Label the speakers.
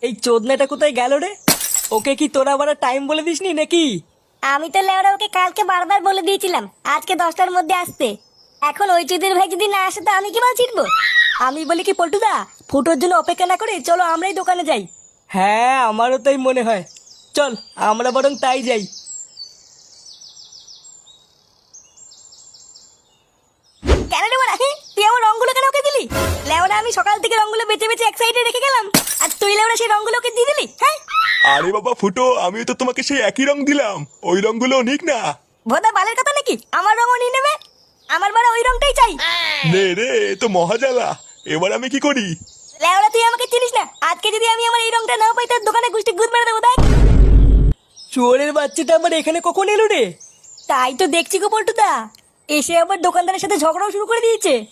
Speaker 1: এই চোদনাটা কোথায় গেল রে? ওকে কি তোরা আবার টাইম বলে দিসনি নাকি?
Speaker 2: আমি তো লেওরা ওকে কালকে বারবার বলে দিয়েছিলাম আজকে 10টার মধ্যে আসতে। এখন ওই চুদির ভাই যদি না আসে তো আমি কি মাল ছিড়বো?
Speaker 1: আমি বলি কি পল্টুদা, ফুটোর জন্য অপেক্ষা না করে চলো আমরাই দোকানে যাই। হ্যাঁ আমারও তাই মনে হয়, চল আমরা বরং তাই যাই।
Speaker 2: কেন রে বড়া, তুই আমার রংগুলো কেন ওকে দিলি? লেওরা আমি সকাল থেকে রংগুলো বেঁচে বেঁচে এক সাইডে রেখে গেলাম, আর তুই লেওরা সেই রংগুলো ওকে দিয়ে দিলি? হ্যাঁ
Speaker 3: আরে বাবা ফুটো, আমিও তো তোমাকে সেই একই রং দিলাম, ওই রংগুলো নিক না।
Speaker 2: ভোদা বালের কথা নাকি আমার রঙও নিয়ে নেবে? আমার বাড়া ওই রংটাই চাই।
Speaker 3: নে রে, এ তো মহাজালা, এবার আমি কি করি?
Speaker 2: লেওরা তুই আমাকে চিনিস না, আজকে যদি আমি আমার এই রংটা না পাই তোর দোকানে গুষ্টি গুদ মেরে দেবো। দেখ
Speaker 1: চোরের বাচ্চাটা আবার এখানে কখন এলো রে?
Speaker 2: তাই তো দেখছি গো পল্টুদা, এসে আবার দোকানদারের সাথে ঝগড়াও শুরু করে দিয়েছে।